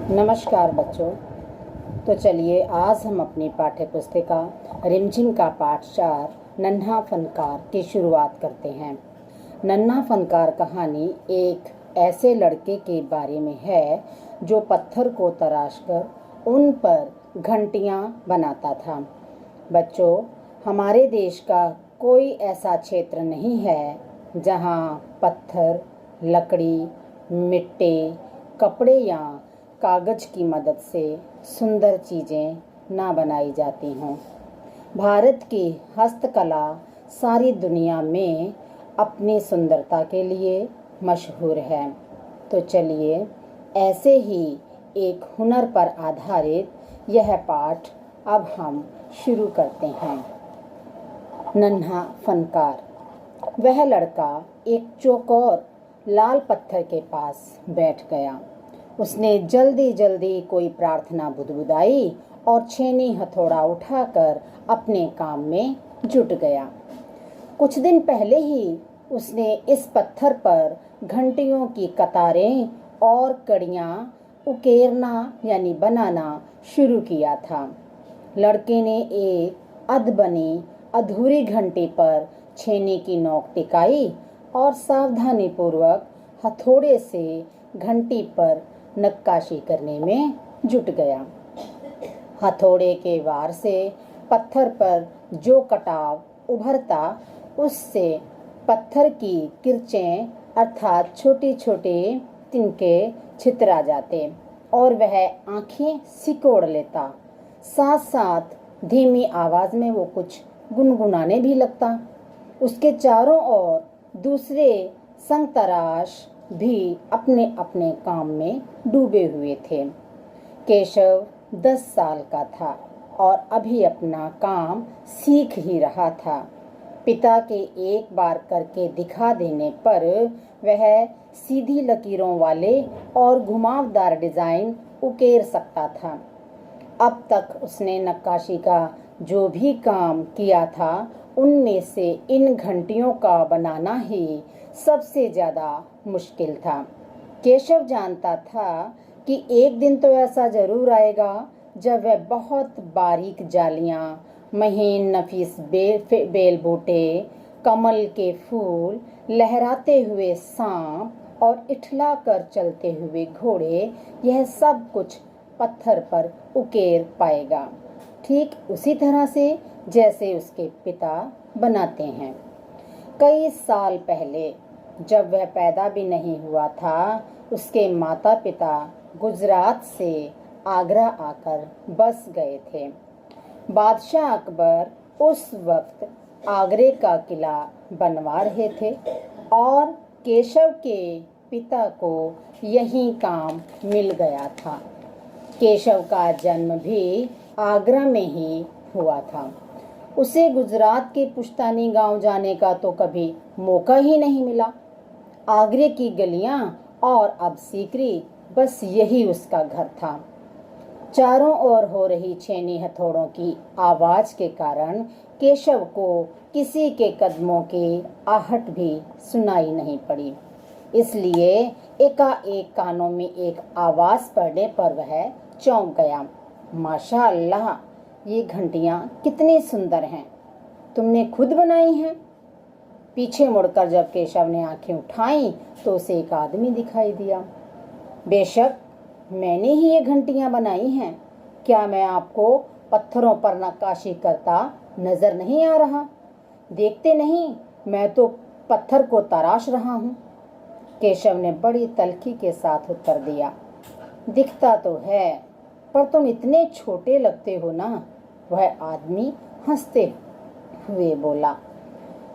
नमस्कार बच्चों। तो चलिए आज हम अपनी पाठ्य पुस्तिका रिमझिम का पाठ 4 नन्हा फनकार की शुरुआत करते हैं। नन्हा फनकार कहानी एक ऐसे लड़के के बारे में है जो पत्थर को तराशकर उन पर घंटियां बनाता था। बच्चों, हमारे देश का कोई ऐसा क्षेत्र नहीं है जहां पत्थर, लकड़ी, मिट्टी, कपड़े या कागज की मदद से सुंदर चीज़ें ना बनाई जाती हों। भारत की हस्तकला सारी दुनिया में अपनी सुंदरता के लिए मशहूर है। तो चलिए ऐसे ही एक हुनर पर आधारित यह पाठ अब हम शुरू करते हैं। नन्हा फनकार। वह लड़का एक चौकोर लाल पत्थर के पास बैठ गया। उसने जल्दी जल्दी कोई प्रार्थना बुदबुदाई और छेनी हथौड़ा उठाकर अपने काम में जुट गया। कुछ दिन पहले ही उसने इस पत्थर पर घंटियों की कतारें और कड़ियाँ उकेरना यानी बनाना शुरू किया था। लड़के ने एक अधबनी अधूरी घंटी पर छेनी की नोक टिकाई और सावधानीपूर्वक हथौड़े से घंटी पर नक्काशी करने में जुट गया। हथौड़े के वार से पत्थर पर जो कटाव उभरता, उससे पत्थर की किरचें अर्थात छोटे छोटे तिनके छितरा जाते और वह आंखें सिकोड़ लेता। साथ साथ धीमी आवाज में वो कुछ गुनगुनाने भी लगता। उसके चारों ओर दूसरे संगतराश भी अपने अपने काम में डूबे हुए थे। केशव 10 साल का था और अभी अपना काम सीख ही रहा था। पिता के एक बार करके दिखा देने पर वह सीधी लकीरों वाले और घुमावदार डिजाइन उकेर सकता था। अब तक उसने नक्काशी का जो भी काम किया था, उनमें से इन घंटियों का बनाना ही सबसे ज़्यादा मुश्किल था। केशव जानता था कि एक दिन तो ऐसा जरूर आएगा जब वह बहुत बारीक जालियां, महीन नफीस बेल बूटे, कमल के फूल, लहराते हुए सांप और इठला कर चलते हुए घोड़े, यह सब कुछ पत्थर पर उकेर पाएगा, ठीक उसी तरह से जैसे उसके पिता बनाते हैं। कई साल पहले जब वह पैदा भी नहीं हुआ था, उसके माता पिता गुजरात से आगरा आकर बस गए थे। बादशाह अकबर उस वक्त आगरे का किला बनवा रहे थे और केशव के पिता को यही काम मिल गया था। केशव का जन्म भी आगरा में ही हुआ था। उसे गुजरात के पुश्तैनी गांव जाने का तो कभी मौका ही नहीं मिला। आगरे की गलियां और अब सीकरी, बस यही उसका घर था। चारों ओर हो रही छेनी हथौड़ों की आवाज के कारण केशव को किसी के कदमों की आहट भी सुनाई नहीं पड़ी। इसलिए एकाएक कानों में एक आवाज पड़ने पर वह चौंक गया। माशाअल्लाह, ये घंटियां कितनी सुंदर हैं, तुमने खुद बनाई हैं? पीछे मुड़कर जब केशव ने आंखें उठाईं तो उसे एक आदमी दिखाई दिया। बेशक मैंने ही ये घंटियां बनाई हैं। क्या मैं आपको पत्थरों पर नक्काशी करता नजर नहीं आ रहा? देखते नहीं, मैं तो पत्थर को तराश रहा हूँ। केशव ने बड़ी तल्खी के साथ उत्तर दिया। दिखता तो है, पर तुम इतने छोटे लगते हो ना। वह आदमी हंसते हुए बोला,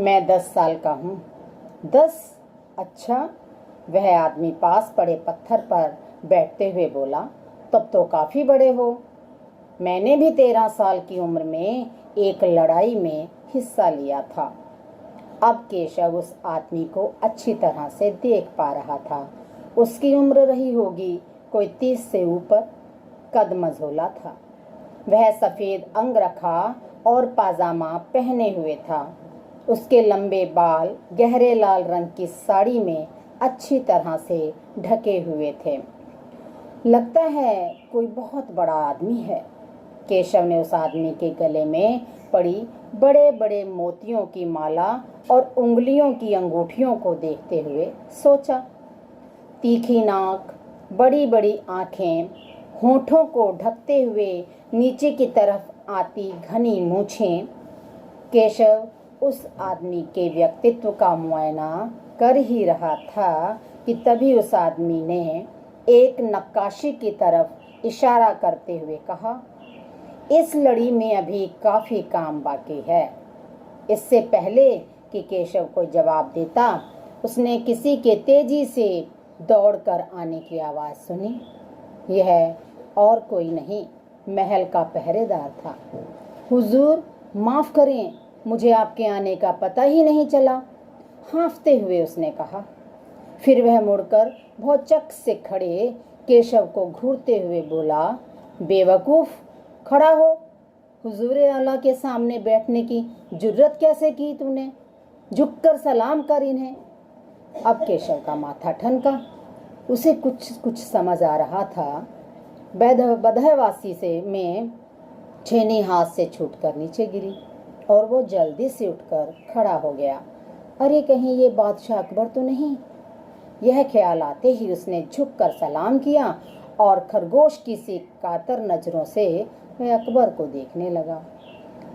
मैं 10 साल का हूँ। 10? अच्छा। वह आदमी पास पड़े पत्थर पर बैठते हुए बोला, तब तो काफी बड़े हो। मैंने भी 13 साल की उम्र में एक लड़ाई में हिस्सा लिया था। अब केशव उस आदमी को अच्छी तरह से देख पा रहा था। उसकी उम्र रही होगी कोई 30 से ऊपर। कद मझोला था। वह सफेद अंगरखा और पाजामा पहने हुए था। उसके लंबे बाल गहरे लाल रंग की साड़ी में अच्छी तरह से ढके हुए थे। लगता है कोई बहुत बड़ा आदमी है। केशव ने उस आदमी के गले में पड़ी बड़े बड़े मोतियों की माला और उंगलियों की अंगूठियों को देखते हुए सोचा। तीखी नाक, बड़ी बड़ी आंखें, होठों को ढकते हुए नीचे की तरफ आती घनी मूछें। केशव उस आदमी के व्यक्तित्व का मुआयना कर ही रहा था कि तभी उस आदमी ने एक नक्काशी की तरफ इशारा करते हुए कहा, इस लड़ी में अभी काफी काम बाकी है। इससे पहले कि केशव कोई जवाब देता, उसने किसी के तेजी से दौड़कर आने की आवाज सुनी। यह और कोई नहीं, महल का पहरेदार था। हुजूर, माफ करें, मुझे आपके आने का पता ही नहीं चला, हाँफते हुए उसने कहा। फिर वह मुड़कर भौचक्क से खड़े केशव को घूरते हुए बोला, बेवकूफ, खड़ा हो। हुजूर आला के सामने बैठने की जुर्रत कैसे की तूने? झुककर सलाम कर इन्हें। अब केशव का माथा ठनका। उसे कुछ कुछ समझ आ रहा था। बदहवासी से में छेनी हाथ से छूटकर नीचे गिरी और वो जल्दी से उठकर खड़ा हो गया। अरे कहीं ये बादशाह अकबर तो नहीं? यह ख्याल आते ही उसने झुककर सलाम किया और खरगोश की सी कातर नजरों से वह अकबर को देखने लगा।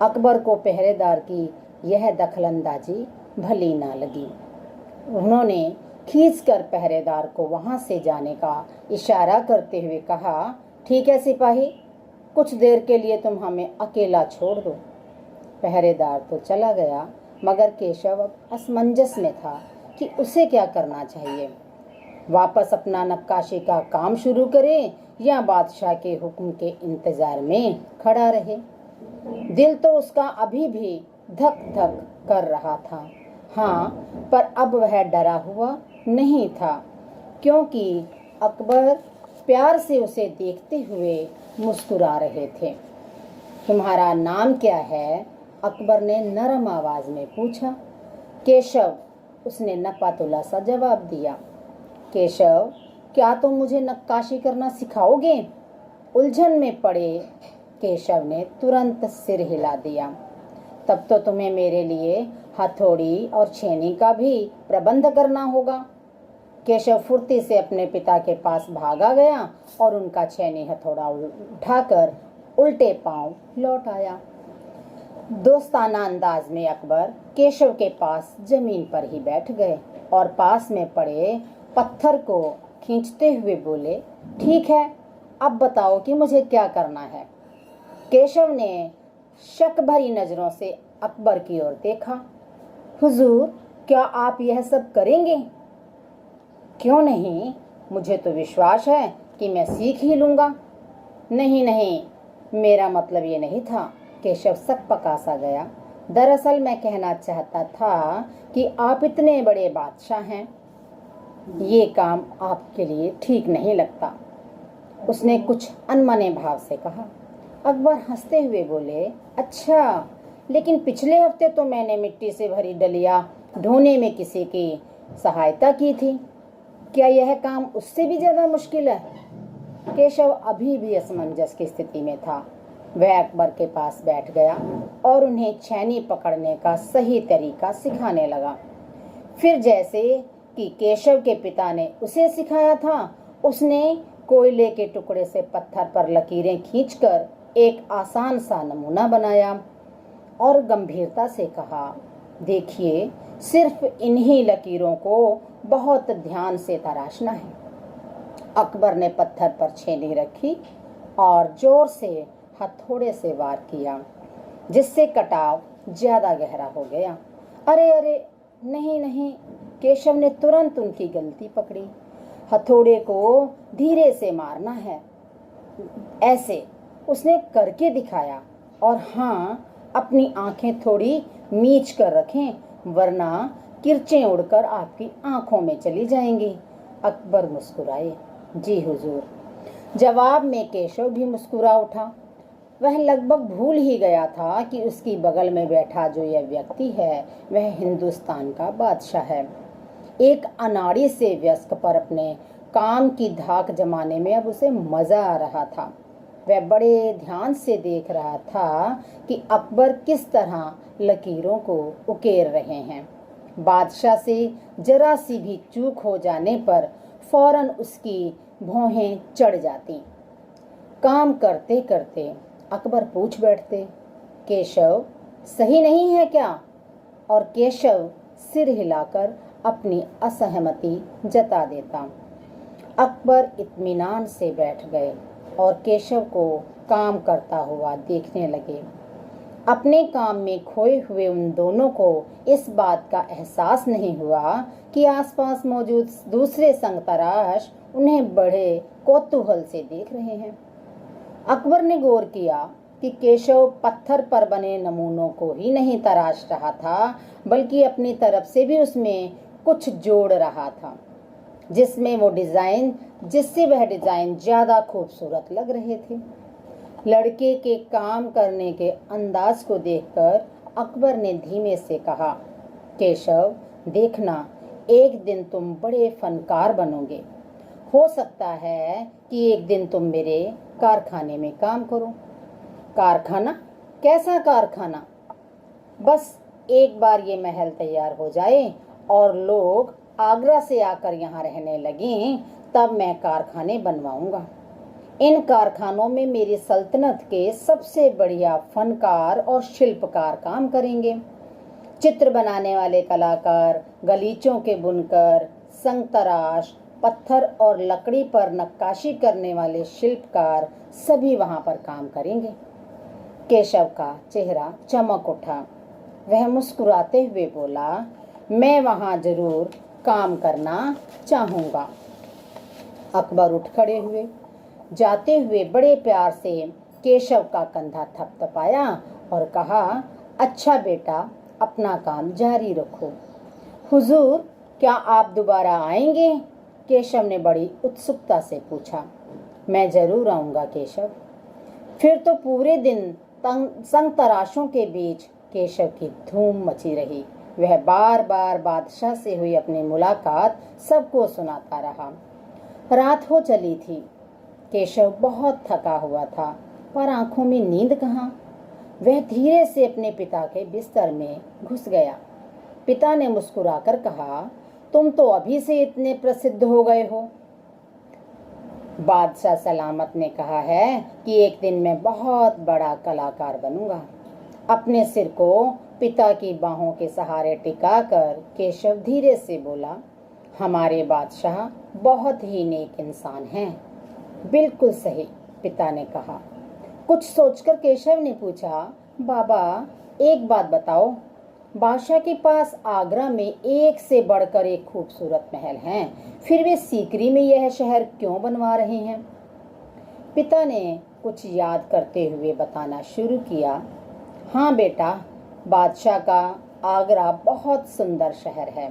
अकबर को पहरेदार की यह दखलंदाजी भली ना लगी। उन्होंने खींचकर पहरेदार को वहां से जाने का इशारा करते हुए कहा, ठीक है सिपाही, कुछ देर के लिए तुम हमें अकेला छोड़ दो। पहरेदार तो चला गया, मगर केशव अब असमंजस में था कि उसे क्या करना चाहिए। वापस अपना नक्काशी का काम शुरू करे या बादशाह के हुक्म के इंतजार में खड़ा रहे। दिल तो उसका अभी भी धक धक कर रहा था। हाँ, पर अब वह डरा हुआ नहीं था, क्योंकि अकबर प्यार से उसे देखते हुए मुस्कुरा रहे थे। तुम्हारा नाम क्या है? अकबर ने नरम आवाज में पूछा। केशव, उसने नपातुला सा जवाब दिया। केशव, क्या तुम मुझे नक्काशी करना सिखाओगे? उलझन में पड़े केशव ने तुरंत सिर हिला दिया। तब तो तुम्हें मेरे लिए हथौड़ी और छेनी का भी प्रबंध करना होगा। केशव फुर्ती से अपने पिता के पास भागा गया और उनका छेनी हथौड़ा उठाकर उल्टे पांव लौट आया। दोस्ताना अंदाज में अकबर केशव के पास जमीन पर ही बैठ गए और पास में पड़े पत्थर को खींचते हुए बोले, ठीक है, अब बताओ कि मुझे क्या करना है। केशव ने शक भरी नजरों से अकबर की ओर देखा। हुजूर, क्या आप यह सब करेंगे? क्यों नहीं, मुझे तो विश्वास है कि मैं सीख ही लूंगा। नहीं नहीं, मेरा मतलब ये नहीं था। केशव सकपका सा गया। दरअसल मैं कहना चाहता था कि आप इतने बड़े बादशाह हैं, ये काम आपके लिए ठीक नहीं लगता। उसने कुछ अनमने भाव से कहा। अकबर हंसते हुए बोले, अच्छा, लेकिन पिछले हफ्ते तो मैंने मिट्टी से भरी डलिया ढोने में किसी की सहायता की थी। क्या यह काम उससे भी ज्यादा मुश्किल है? केशव अभी भी असमंजस की स्थिति में था। वह अकबर के पास बैठ गया और उन्हें छेनी पकड़ने का सही तरीका सिखाने लगा। फिर जैसे कि केशव के पिता ने उसे सिखाया था, उसने कोयले के टुकड़े से पत्थर पर लकीरें खींचकर एक आसान सा नमूना बनाया और गंभीरता से कहा, देखिए, सिर्फ इन्हीं लकीरों को बहुत ध्यान से तराशना है। अकबर ने पत्थर पर छेनी रखी और जोर से हथौड़े से वार किया, जिससे कटाव ज्यादा गहरा हो गया। अरे अरे, नहीं नहीं, केशव ने तुरंत उनकी गलती पकड़ी। हथौड़े को धीरे से मारना है, ऐसे उसने करके दिखाया। और हाँ, अपनी आंखें थोड़ी मीच कर रखें, वरना किरचें उड़कर आपकी आंखों में चली जाएंगी। अकबर मुस्कुराए। जी हुजूर। जवाब में केशव भी मुस्कुरा उठा। वह लगभग भूल ही गया था कि उसकी बगल में बैठा जो यह व्यक्ति है, वह हिंदुस्तान का बादशाह है। एक अनाड़ी से वयस्क पर अपने काम की धाक जमाने में अब उसे मज़ा आ रहा था। वह बड़े ध्यान से देख रहा था कि अकबर किस तरह लकीरों को उकेर रहे हैं। बादशाह से जरा सी भी चूक हो जाने पर फौरन उसकी भौहें चढ़ जाती। काम करते करते अकबर पूछ बैठते, केशव सही नहीं है क्या? और केशव सिर हिलाकर अपनी असहमति जता देता। अकबर इत्मीनान से बैठ गए और केशव को काम करता हुआ देखने लगे। अपने काम में खोए हुए उन दोनों को इस बात का एहसास नहीं हुआ कि आसपास मौजूद दूसरे संगतराश उन्हें बड़े कौतूहल से देख रहे हैं। अकबर ने गौर किया कि केशव पत्थर पर बने नमूनों को ही नहीं तराश रहा था, बल्कि अपनी तरफ से भी उसमें कुछ जोड़ रहा था, जिससे वह डिजाइन ज्यादा खूबसूरत लग रहे थे। लड़के के काम करने के अंदाज को देखकर अकबर ने धीमे से कहा, केशव देखना, एक दिन तुम बड़े फनकार बनोगे। हो सकता है कि एक दिन तुम मेरे कारखाने में काम करो। कारखाना? कैसा कारखाना? बस एक बार ये महल तैयार हो जाए और लोग आगरा से आकर यहाँ रहने लगें, तब मैं कारखाने बनवाऊंगा। इन कारखानों में मेरी सल्तनत के सबसे बढ़िया फनकार और शिल्पकार काम करेंगे। चित्र बनाने वाले कलाकार, गलीचों के बुनकर, संगतराश, पत्थर और लकड़ी पर नक्काशी करने वाले शिल्पकार सभी वहां पर काम करेंगे। केशव का चेहरा चमक उठा। वह मुस्कुराते हुए बोला, मैं वहां जरूर काम करना चाहूंगा। अकबर उठ खड़े हुए। जाते हुए बड़े प्यार से केशव का कंधा थपथपाया और कहा, अच्छा बेटा, अपना काम जारी रखो। हुजूर, क्या आप दोबारा आएंगे? केशव ने बड़ी उत्सुकता से पूछा। मैं जरूर आऊंगा केशव। फिर तो पूरे दिन संग तराशों के बीच केशव की धूम मची रही। वह बार बार बादशाह से हुई अपनी मुलाकात सबको सुनाता रहा। रात हो चली थी। केशव बहुत थका हुआ था, पर आंखों में नींद कहाँ। वह धीरे से अपने पिता के बिस्तर में घुस गया। पिता ने मुस्कुराकर कहा, तुम तो अभी से इतने प्रसिद्ध हो गए हो। बादशाह सलामत ने कहा है कि एक दिन मैं बहुत बड़ा कलाकार बनूंगा। अपने सिर को पिता की बाहों के सहारे टिकाकर केशव धीरे से बोला, हमारे बादशाह बहुत ही नेक इंसान हैं। बिल्कुल सही, पिता ने कहा। कुछ सोचकर केशव ने पूछा, बाबा एक बात बताओ, बादशाह के पास आगरा में एक से बढ़कर एक खूबसूरत महल हैं, फिर वे सीकरी में यह शहर क्यों बनवा रहे हैं? पिता ने कुछ याद करते हुए बताना शुरू किया, हाँ बेटा, बादशाह का आगरा बहुत सुंदर शहर है,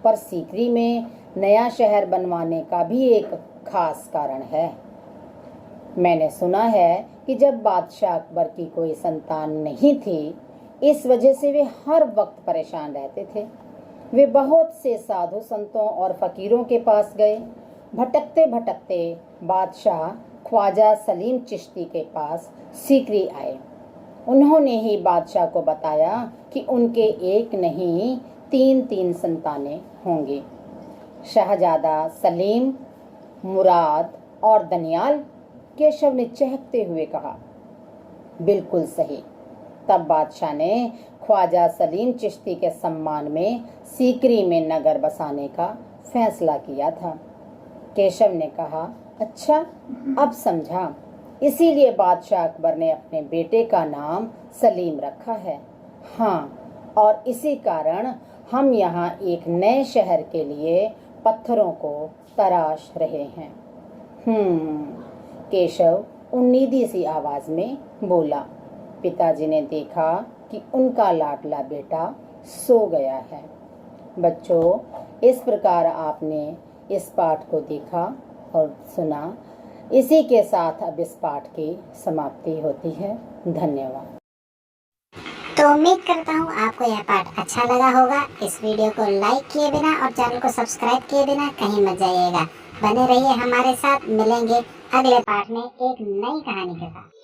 पर सीकरी में नया शहर बनवाने का भी एक खास कारण है। मैंने सुना है कि जब बादशाह अकबर की कोई संतान नहीं थी, इस वजह से वे हर वक्त परेशान रहते थे। वे बहुत से साधु संतों और फकीरों के पास गए। भटकते भटकते बादशाह ख्वाजा सलीम चिश्ती के पास सीकरी आए। उन्होंने ही बादशाह को बताया कि उनके एक नहीं 3 संतानें होंगी। शहजादा सलीम, मुराद और दनियाल। केशव ने चहकते हुए कहा, बिल्कुल सही। तब बादशाह ने ख्वाजा सलीम चिश्ती के सम्मान में सीकरी में नगर बसाने का फैसला किया था। केशव ने कहा, अच्छा, अब समझा। इसीलिए बादशाह अकबर ने अपने बेटे का नाम सलीम रखा है। हाँ, और इसी कारण हम यहाँ एक नए शहर के लिए पत्थरों को तराश रहे हैं। केशव उम्मीदी सी आवाज में बोला। पिताजी ने देखा कि उनका लाडला बेटा सो गया है। बच्चों, इस प्रकार आपने इस पाठ को देखा और सुना। इसी के साथ अब इस पाठ की समाप्ति होती है। धन्यवाद। तो उम्मीद करता हूँ आपको यह पाठ अच्छा लगा होगा। इस वीडियो को लाइक किए बिना और चैनल को सब्सक्राइब किए बिना कहीं मत जाइएगा। बने रहिए हमारे साथ, मिलेंगे अगले पाठ में एक नई कहानी के साथ।